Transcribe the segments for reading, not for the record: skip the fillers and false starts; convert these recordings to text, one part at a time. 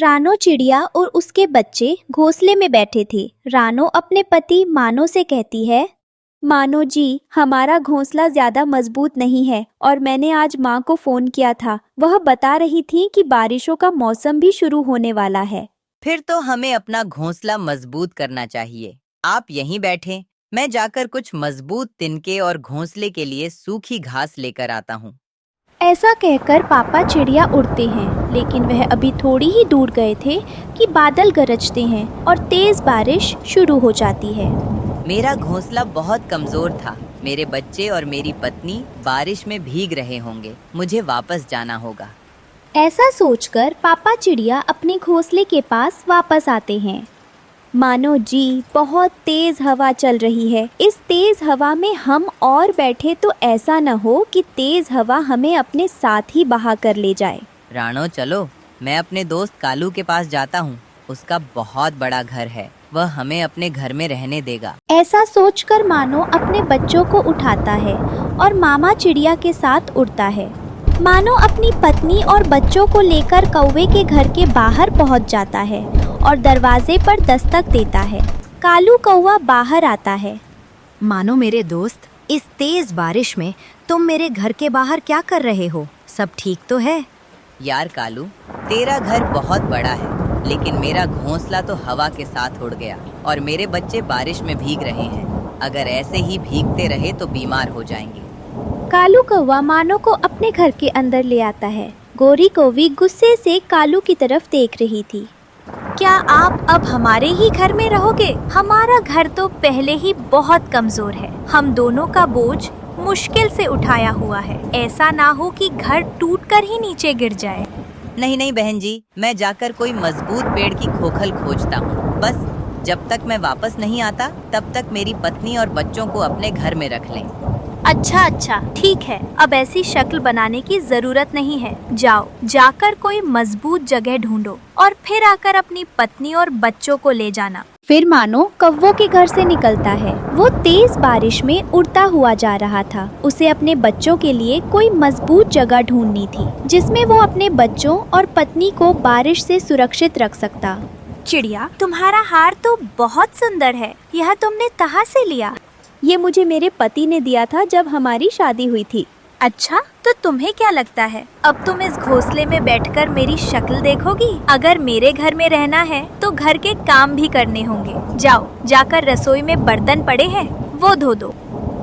रानो चिड़िया और उसके बच्चे घोंसले में बैठे थे। रानो अपने पति मानो से कहती है, मानो जी, हमारा घोंसला ज्यादा मजबूत नहीं है और मैंने आज माँ को फोन किया था। वह बता रही थी कि बारिशों का मौसम भी शुरू होने वाला है। फिर तो हमें अपना घोंसला मजबूत करना चाहिए। आप यहीं बैठें, मैं जाकर कुछ मजबूत तिनके और घोंसले के लिए सूखी घास लेकर आता हूँ। ऐसा कहकर पापा चिड़िया उड़ते हैं, लेकिन वह अभी थोड़ी ही दूर गए थे कि बादल गरजते हैं और तेज बारिश शुरू हो जाती है। मेरा घोंसला बहुत कमजोर था। मेरे बच्चे और मेरी पत्नी बारिश में भीग रहे होंगे। मुझे वापस जाना होगा। ऐसा सोचकर पापा चिड़िया अपने घोंसले के पास वापस आते हैं। मानो जी, बहुत तेज हवा चल रही है। इस तेज हवा में हम और बैठे तो ऐसा न हो कि तेज हवा हमें अपने साथ ही बहा कर ले जाए। रानो चलो, मैं अपने दोस्त कालू के पास जाता हूँ। उसका बहुत बड़ा घर है, वह हमें अपने घर में रहने देगा। ऐसा सोचकर मानो अपने बच्चों को उठाता है और मामा चिड़िया के साथ उड़ता है। मानो अपनी पत्नी और बच्चों को लेकर कौवे के घर के बाहर पहुंच जाता है और दरवाजे पर दस्तक देता है। कालू कौवा बाहर आता है। मानो मेरे दोस्त, इस तेज बारिश में तुम मेरे घर के बाहर क्या कर रहे हो? सब ठीक तो है? यार कालू, तेरा घर बहुत बड़ा है, लेकिन मेरा घोंसला तो हवा के साथ उड़ गया और मेरे बच्चे बारिश में भीग रहे हैं। अगर ऐसे ही भीगते रहे तो बीमार हो जाएंगे। कालू कौवा मानो को अपने घर के अंदर ले आता है। गोरी कौवी गुस्से से कालू की तरफ देख रही थी। क्या आप अब हमारे ही घर में रहोगे? हमारा घर तो पहले ही बहुत कमजोर है। हम दोनों का बोझ मुश्किल से उठाया हुआ है। ऐसा ना हो कि घर टूटकर ही नीचे गिर जाए। नहीं नहीं बहन जी, मैं जाकर कोई मजबूत पेड़ की खोखल खोजता हूँ। बस जब तक मैं वापस नहीं आता तब तक मेरी पत्नी और बच्चों को अपने घर में रख लें। अच्छा, ठीक है। अब ऐसी शक्ल बनाने की जरूरत नहीं है। जाओ, जाकर कोई मजबूत जगह ढूंढो और फिर आकर अपनी पत्नी और बच्चों को ले जाना। फिर मानो कौवों के घर से निकलता है। वो तेज बारिश में उड़ता हुआ जा रहा था। उसे अपने बच्चों के लिए कोई मजबूत जगह ढूंढनी थी, जिसमें वो अपने बच्चों और पत्नी को बारिश से सुरक्षित रख सकता। चिड़िया, तुम्हारा हार तो बहुत सुंदर है। यह तुमने कहाँ से लिया? ये मुझे मेरे पति ने दिया था जब हमारी शादी हुई थी। अच्छा, तो तुम्हें क्या लगता है अब तुम इस घोंसले में बैठकर मेरी शक्ल देखोगी? अगर मेरे घर में रहना है तो घर के काम भी करने होंगे। जाओ, जाकर रसोई में बर्तन पड़े हैं, वो धो दो।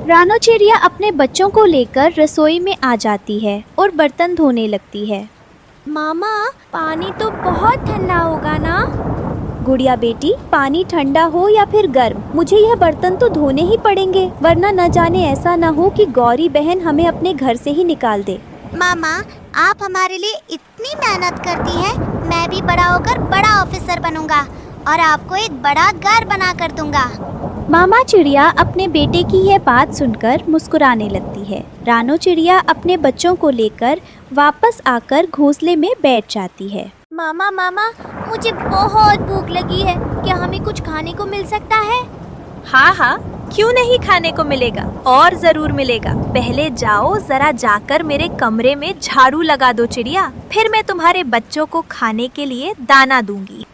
रानो चिड़िया अपने बच्चों को लेकर रसोई में आ जाती है और बर्तन धोने लगती है। मामा, पानी तो बहुत ठंडा होगा ना? गुड़िया बेटी, पानी ठंडा हो या फिर गर्म, मुझे यह बर्तन तो धोने ही पड़ेंगे, वरना न जाने ऐसा न हो कि गौरी बहन हमें अपने घर से ही निकाल दे। मामा, आप हमारे लिए इतनी मेहनत करती हैं। मैं भी बड़ा होकर बड़ा ऑफिसर बनूंगा और आपको एक बड़ा घर बना कर दूंगा। मामा चिड़िया अपने बेटे की यह बात सुनकर मुस्कुराने लगती है। रानो चिड़िया अपने बच्चों को लेकर वापस आकर घोंसले में बैठ जाती है। मामा, मुझे बहुत भूख लगी है। क्या हमें कुछ खाने को मिल सकता है? हाँ, क्यों नहीं खाने को मिलेगा, और जरूर मिलेगा। पहले जाओ, जरा जाकर मेरे कमरे में झाड़ू लगा दो चिड़िया। फिर मैं तुम्हारे बच्चों को खाने के लिए दाना दूंगी।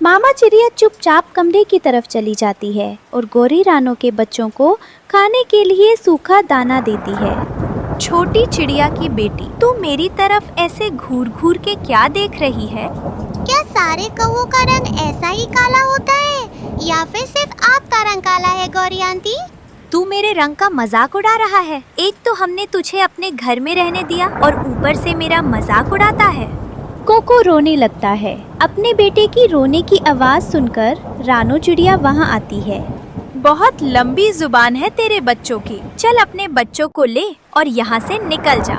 मामा चिड़िया चुपचाप कमरे की तरफ चली जाती है और गोरी रानो के बच्चों को खाने के लिए सूखा दाना देती है। छोटी चिड़िया की बेटी, तू मेरी तरफ ऐसे घूर घूर के क्या देख रही है? क्या सारे कौवों का रंग ऐसा ही काला होता है या फिर सिर्फ आपका रंग काला है गौरी आंटी? तू मेरे रंग का मजाक उड़ा रहा है। एक तो हमने तुझे अपने घर में रहने दिया और ऊपर से मेरा मजाक उड़ाता है। कोको रोने लगता है। अपने बेटे की रोने की आवाज सुनकर रानो चिड़िया वहाँ आती है। बहुत लंबी जुबान है तेरे बच्चों की। चल अपने बच्चों को ले और यहाँ से निकल जा।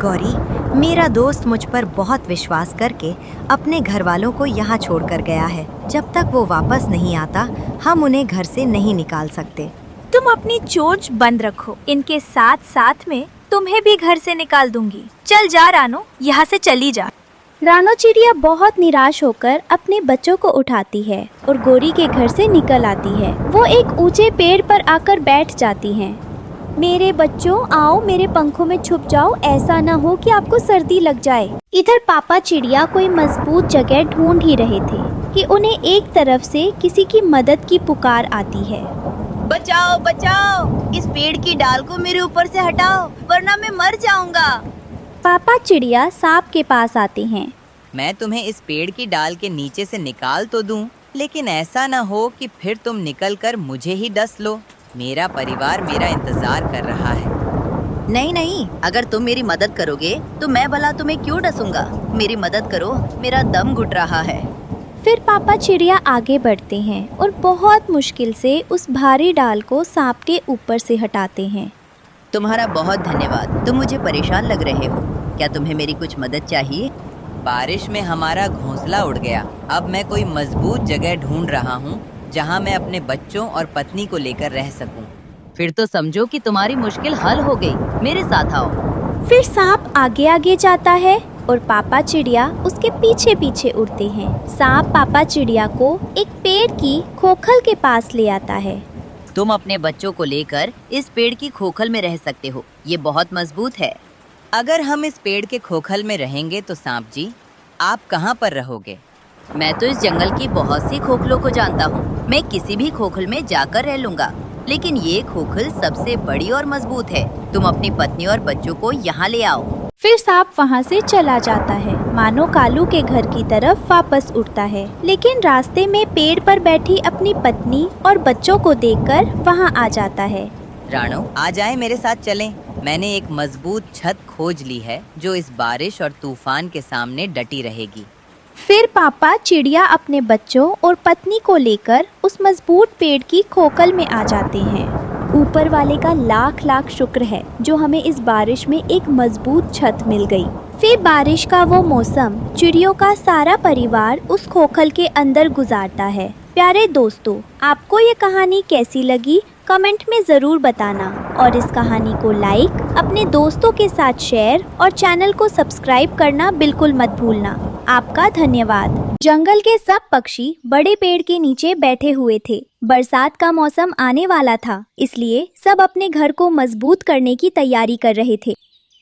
गौरी, मेरा दोस्त मुझ पर बहुत विश्वास करके अपने घर वालों को यहाँ छोड़कर गया है। जब तक वो वापस नहीं आता, हम उन्हें घर से नहीं निकाल सकते। तुम अपनी चोंच बंद रखो। इनके साथ साथ में तुम्हें भी घर से निकाल दूंगी। चल जा रानो, यहाँ से चली जा। रानो चिड़िया बहुत निराश होकर अपने बच्चों को उठाती है और गोरी के घर से निकल आती है। वो एक ऊंचे पेड़ पर आकर बैठ जाती हैं। मेरे बच्चों आओ मेरे पंखों में छुप जाओ, ऐसा ना हो कि आपको सर्दी लग जाए। इधर पापा चिड़िया कोई मजबूत जगह ढूंढ ही रहे थे कि उन्हें एक तरफ से किसी की मदद की पुकार आती है। बचाओ बचाओ, इस पेड़ की डाल को मेरे ऊपर से हटाओ वरना मैं मर जाऊंगा। पापा चिड़िया सांप के पास आते हैं। मैं तुम्हें इस पेड़ की डाल के नीचे से निकाल तो दूं, लेकिन ऐसा ना हो कि फिर तुम निकल कर मुझे ही डस लो। मेरा परिवार मेरा इंतजार कर रहा है। नहीं नहीं, अगर तुम मेरी मदद करोगे तो मैं भला तुम्हें क्यों डसूंगा। मेरी मदद करो, मेरा दम घुट रहा है। फिर पापा चिड़िया आगे बढ़ते हैं और बहुत मुश्किल से उस भारी डाल को सांप के ऊपर से हटाते हैं। तुम्हारा बहुत धन्यवाद, तुम मुझे परेशान लग रहे हो। क्या तुम्हें मेरी कुछ मदद चाहिए? बारिश में हमारा घोंसला उड़ गया। अब मैं कोई मजबूत जगह ढूंढ रहा हूँ जहाँ मैं अपने बच्चों और पत्नी को लेकर रह सकूं। फिर तो समझो कि तुम्हारी मुश्किल हल हो गई। मेरे साथ आओ। फिर सांप आगे आगे जाता है और पापा चिड़िया उसके पीछे पीछे उड़ते हैं। सांप पापा चिड़िया को एक पेड़ की खोखल के पास ले आता है। तुम अपने बच्चों को लेकर इस पेड़ की खोखल में रह सकते हो, ये बहुत मजबूत है। अगर हम इस पेड़ के खोखल में रहेंगे तो सांप जी आप कहाँ पर रहोगे? मैं तो इस जंगल की बहुत सी खोखलों को जानता हूँ। मैं किसी भी खोखल में जाकर रह लूंगा, लेकिन ये खोखल सबसे बड़ी और मजबूत है। तुम अपनी पत्नी और बच्चों को यहाँ ले आओ। फिर सांप वहाँ से चला जाता है, मानो कालू के घर की तरफ वापस उड़ता है। लेकिन रास्ते में पेड़ पर बैठी अपनी पत्नी और बच्चों को देखकर वहाँ आ जाता है। राणो आ जाए मेरे साथ चलें। मैंने एक मजबूत छत खोज ली है जो इस बारिश और तूफान के सामने डटी रहेगी। फिर पापा चिड़िया अपने बच्चों और पत्नी को लेकर उस मजबूत पेड़ की खोखल में आ जाते हैं। ऊपर वाले का लाख लाख शुक्र है जो हमें इस बारिश में एक मजबूत छत मिल गई। फिर बारिश का वो मौसम चिड़ियों का सारा परिवार उस खोखल के अंदर गुजारता है। प्यारे दोस्तों, आपको ये कहानी कैसी लगी कमेंट में ज़रूर बताना और इस कहानी को लाइक, अपने दोस्तों के साथ शेयर और चैनल को सब्सक्राइब करना बिल्कुल मत भूलना। आपका धन्यवाद। जंगल के सब पक्षी बड़े पेड़ के नीचे बैठे हुए थे। बरसात का मौसम आने वाला था, इसलिए सब अपने घर को मजबूत करने की तैयारी कर रहे थे।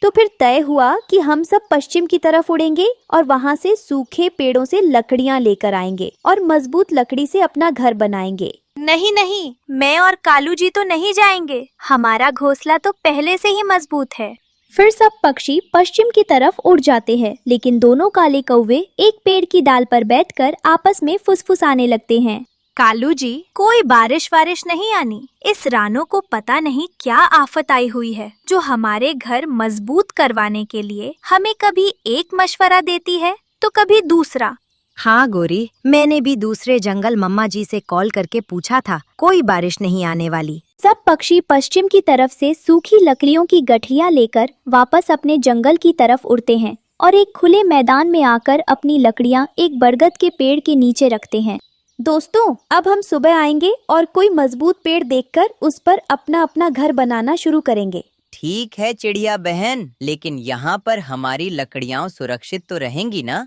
तो फिर तय हुआ कि हम सब पश्चिम की तरफ उड़ेंगे और वहाँ से सूखे पेड़ों से लकड़ियाँ लेकर आएंगे और मजबूत लकड़ी से अपना घर बनाएंगे। नहीं नहीं, मैं और कालू जी तो नहीं जाएंगे। हमारा घोंसला तो पहले से ही मजबूत है। फिर सब पक्षी पश्चिम की तरफ उड़ जाते हैं, लेकिन दोनों काले कौवे एक पेड़ की डाल पर बैठकर आपस में फुसफुसाने लगते हैं। कालू जी, कोई बारिश वारिश नहीं आनी। इस रानो को पता नहीं क्या आफत आई हुई है जो हमारे घर मजबूत करवाने के लिए हमें कभी एक मशवरा देती है तो कभी दूसरा। हाँ गोरी, मैंने भी दूसरे जंगल मम्मा जी से कॉल करके पूछा था, कोई बारिश नहीं आने वाली। सब पक्षी पश्चिम की तरफ से सूखी लकड़ियों की गठरियां लेकर वापस अपने जंगल की तरफ उड़ते हैं और एक खुले मैदान में आकर अपनी लकड़ियां एक बरगद के पेड़ के नीचे रखते हैं। दोस्तों, अब हम सुबह आएंगे और कोई मजबूत पेड़ देखकर उस पर अपना अपना घर बनाना शुरू करेंगे। ठीक है चिड़िया बहन, लेकिन यहाँ पर हमारी लकड़ियाँ सुरक्षित तो रहेंगी ना?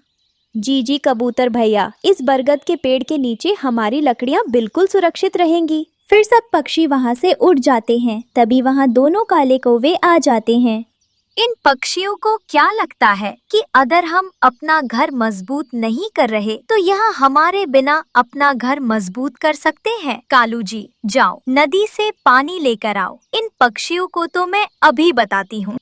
जी जी कबूतर भैया, इस बरगद के पेड़ के नीचे हमारी लकड़ियाँ बिल्कुल सुरक्षित रहेंगी। फिर सब पक्षी वहाँ से उड़ जाते हैं। तभी वहाँ दोनों काले कौवे आ जाते हैं। इन पक्षियों को क्या लगता है कि अगर हम अपना घर मजबूत नहीं कर रहे तो यहाँ हमारे बिना अपना घर मजबूत कर सकते हैं? कालू जी, जाओ नदी से पानी लेकर आओ। इन पक्षियों को तो मैं अभी बताती हूँ।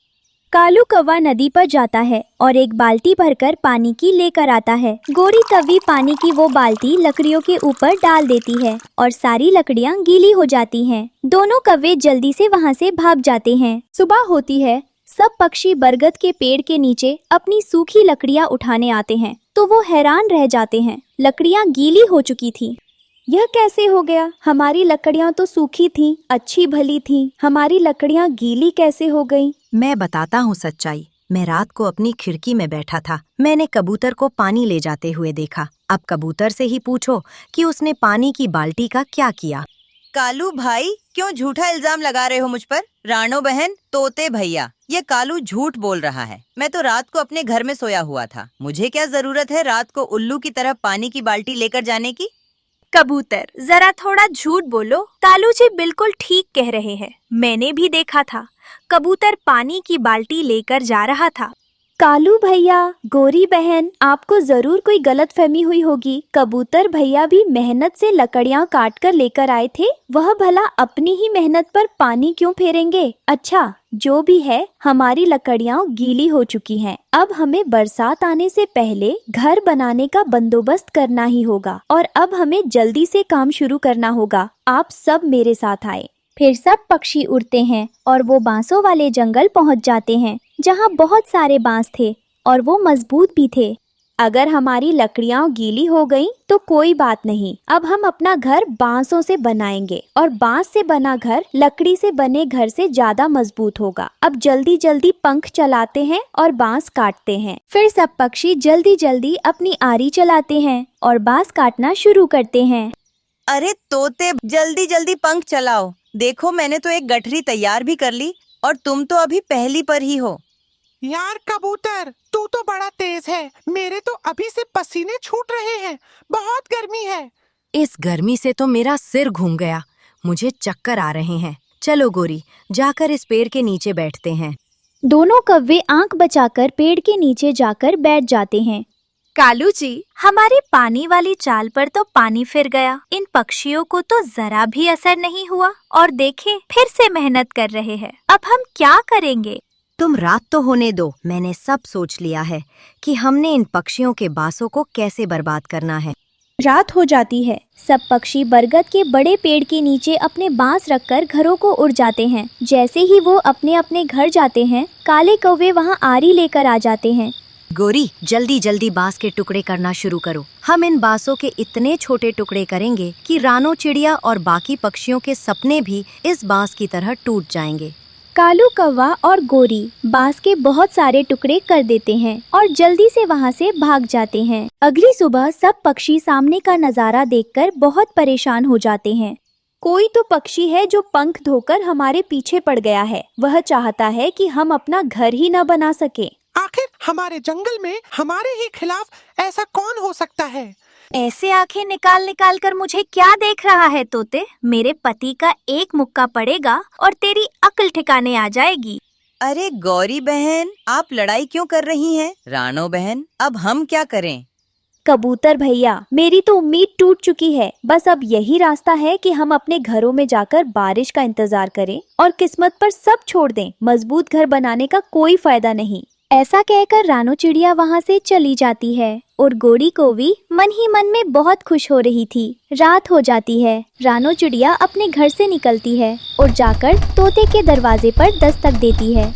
कालू कौवा नदी पर जाता है और एक बाल्टी भरकर पानी की लेकर आता है। गोरी तवी पानी की वो बाल्टी लकड़ियों के ऊपर डाल देती है और सारी लकड़ियाँ गीली हो जाती हैं। दोनों कौवे जल्दी से वहाँ से भाग जाते हैं। सुबह होती है। सब पक्षी बरगद के पेड़ के नीचे अपनी सूखी लकड़ियाँ उठाने आते हैं तो वो हैरान रह जाते हैं। लकड़ियाँ गीली हो चुकी थी। यह कैसे हो गया? हमारी लकड़ियाँ तो सूखी थीं, अच्छी भली थीं। हमारी लकड़ियाँ गीली कैसे हो गईं? मैं बताता हूँ सच्चाई। मैं रात को अपनी खिड़की में बैठा था। मैंने कबूतर को पानी ले जाते हुए देखा। अब कबूतर से ही पूछो कि उसने पानी की बाल्टी का क्या किया। कालू भाई, क्यों झूठा इल्जाम लगा रहे हो मुझ पर? राणो बहन, तोते भैया, ये कालू झूठ बोल रहा है। मैं तो रात को अपने घर में सोया हुआ था। मुझे क्या जरूरत है रात को उल्लू की तरह पानी की बाल्टी लेकर जाने की? कबूतर, जरा थोड़ा झूठ बोलो। कालू जी बिल्कुल ठीक कह रहे हैं, मैंने भी देखा था। कबूतर पानी की बाल्टी लेकर जा रहा था। कालू भैया, गोरी बहन, आपको जरूर कोई गलतफहमी हुई होगी। कबूतर भैया भी मेहनत से लकड़ियाँ काट कर लेकर आए थे। वह भला अपनी ही मेहनत पर पानी क्यों फेरेंगे? अच्छा, जो भी है, हमारी लकड़ियाँ गीली हो चुकी हैं। अब हमें बरसात आने से पहले घर बनाने का बंदोबस्त करना ही होगा और अब हमें जल्दी से काम शुरू करना होगा। आप सब मेरे साथ आए। फिर सब पक्षी उड़ते हैं और वो बांसों वाले जंगल पहुंच जाते हैं, जहां बहुत सारे बांस थे और वो मजबूत भी थे। अगर हमारी लकड़ियाँ गीली हो गईं तो कोई बात नहीं। अब हम अपना घर बांसों से बनाएंगे और बांस से बना घर लकड़ी से बने घर से ज्यादा मजबूत होगा। अब जल्दी जल्दी पंख चलाते हैं और बांस काटते हैं। फिर सब पक्षी जल्दी जल्दी अपनी आरी चलाते हैं और बांस काटना शुरू करते हैं। अरे तोते, जल्दी जल्दी पंख चलाओ। देखो, मैंने तो एक गठरी तैयार भी कर ली और तुम तो अभी पहली पर ही हो। यार कबूतर, तू तो बड़ा तेज है। मेरे तो अभी से पसीने छूट रहे हैं। बहुत गर्मी है। इस गर्मी से तो मेरा सिर घूम गया। मुझे चक्कर आ रहे हैं। चलो गोरी, जाकर इस पेड़ के नीचे बैठते हैं। दोनों कौवे आंख बचाकर पेड़ के नीचे जाकर बैठ जाते हैं। कालू जी, हमारी पानी वाली चाल पर तो पानी फिर गया। इन पक्षियों को तो जरा भी असर नहीं हुआ और देखें, फिर से मेहनत कर रहे हैं। अब हम क्या करेंगे? तुम रात तो होने दो। मैंने सब सोच लिया है कि हमने इन पक्षियों के बासों को कैसे बर्बाद करना है। रात हो जाती है। सब पक्षी बरगद के बड़े पेड़ के नीचे अपने बांस रखकर घरों को उड़ जाते हैं। जैसे ही वो अपने अपने घर जाते हैं, काले कौवे वहाँ आरी लेकर आ जाते हैं। गोरी, जल्दी जल्दी बांस के टुकड़े करना शुरू करो। हम इन बांसों के इतने छोटे टुकड़े करेंगे कि रानो चिड़िया और बाकी पक्षियों के सपने भी इस बांस की तरह टूट जाएंगे। कालू कौवा और गोरी बांस के बहुत सारे टुकड़े कर देते हैं और जल्दी से वहाँ से भाग जाते हैं। अगली सुबह सब पक्षी सामने का नजारा देखकर बहुत परेशान हो जाते हैं। कोई तो पक्षी है जो पंख धोकर हमारे पीछे पड़ गया है। वह चाहता है कि हम अपना घर ही न बना सके। आखिर हमारे जंगल में हमारे ही खिलाफ ऐसा कौन हो सकता है? ऐसे आंखें निकाल निकाल कर मुझे क्या देख रहा है तोते? मेरे पति का एक मुक्का पड़ेगा और तेरी अक्ल ठिकाने आ जाएगी। अरे गौरी बहन, आप लड़ाई क्यों कर रही हैं? रानो बहन, अब हम क्या करें? कबूतर भैया, मेरी तो उम्मीद टूट चुकी है। बस अब यही रास्ता है कि हम अपने घरों में जाकर बारिश का इंतजार करें और किस्मत पर सब छोड़ दें। मजबूत घर बनाने का कोई फायदा नहीं। ऐसा कहकर रानो चिड़िया वहाँ से चली जाती है और गोरी कौवी मन ही मन में बहुत खुश हो रही थी। रात हो जाती है। रानो चिड़िया अपने घर से निकलती है और जाकर तोते के दरवाजे पर दस्तक देती है।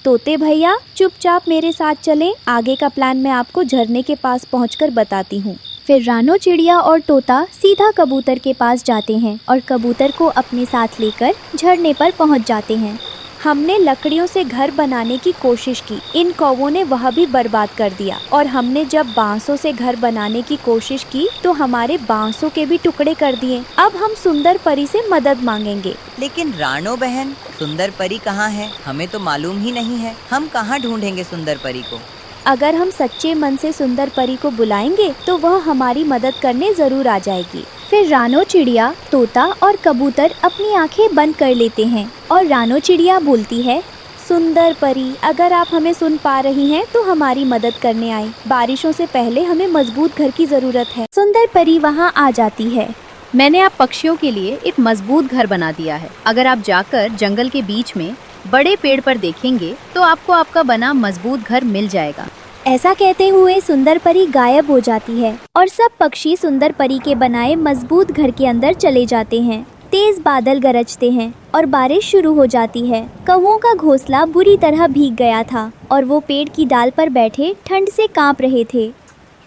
तोते भैया, चुपचाप मेरे साथ चलें। आगे का प्लान मैं आपको झरने के पास पहुंचकर बताती हूँ। फिर रानो चिड़िया और तोता सीधा कबूतर के पास जाते हैं और कबूतर को अपने साथ लेकर झरने पर पहुँच जाते हैं। हमने लकड़ियों से घर बनाने की कोशिश की। इन कौवों ने वह भी बर्बाद कर दिया। और हमने जब बांसों से घर बनाने की कोशिश की तो हमारे बांसों के भी टुकड़े कर दिए। अब हम सुंदर परी से मदद मांगेंगे। लेकिन रानो बहन, सुंदर परी कहाँ है? हमें तो मालूम ही नहीं है। हम कहाँ ढूंढेंगे सुंदर परी को? अगर हम सच्चे मन से सुंदर परी को बुलाएंगे तो वह हमारी मदद करने जरूर आ जाएगी। फिर रानो चिड़िया, तोता और कबूतर अपनी आंखें बंद कर लेते हैं और रानो चिड़िया बोलती है, सुंदर परी, अगर आप हमें सुन पा रही हैं तो हमारी मदद करने आए। बारिशों से पहले हमें मजबूत घर की जरूरत है। सुंदर परी वहाँ आ जाती है। मैंने आप पक्षियों के लिए एक मजबूत घर बना दिया है। अगर आप जाकर जंगल के बीच में बड़े पेड़ पर देखेंगे तो आपको आपका बना मजबूत घर मिल जाएगा। ऐसा कहते हुए सुंदर परी गायब हो जाती है और सब पक्षी सुंदर परी के बनाए मजबूत घर के अंदर चले जाते हैं। तेज बादल गरजते हैं और बारिश शुरू हो जाती है। कौवों का घोंसला बुरी तरह भीग गया था और वो पेड़ की डाल पर बैठे ठंड से कांप रहे थे।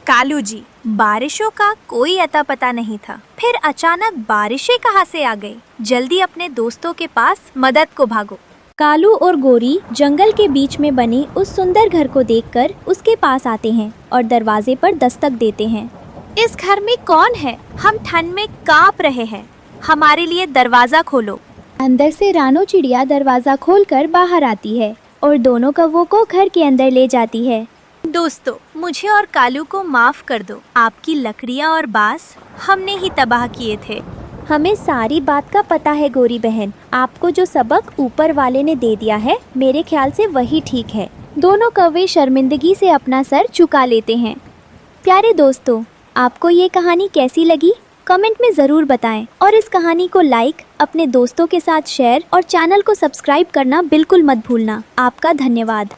कालू जी, बारिशों का कोई अता पता नहीं था। फिर अचानक बारिशें कहाँ से आ गई? जल्दी अपने दोस्तों के पास मदद को भागो। कालू और गोरी जंगल के बीच में बने उस सुंदर घर को देखकर उसके पास आते हैं और दरवाजे पर दस्तक देते हैं। इस घर में कौन है? हम ठंड में कांप रहे हैं। हमारे लिए दरवाजा खोलो। अंदर से रानो चिड़िया दरवाजा खोलकर बाहर आती है और दोनों कौवों को घर के अंदर ले जाती है। दोस्तों, मुझे और कालू को माफ कर दो। आपकी लकड़ियाँ और बांस हमने ही तबाह किए थे। हमें सारी बात का पता है गौरी बहन। आपको जो सबक ऊपर वाले ने दे दिया है, मेरे ख्याल से वही ठीक है। दोनों कौवे शर्मिंदगी से अपना सर झुका लेते हैं। प्यारे दोस्तों, आपको ये कहानी कैसी लगी? कमेंट में ज़रूर बताएं और इस कहानी को लाइक, अपने दोस्तों के साथ शेयर और चैनल को सब्सक्राइब करना बिल्कुल मत भूलना। आपका धन्यवाद।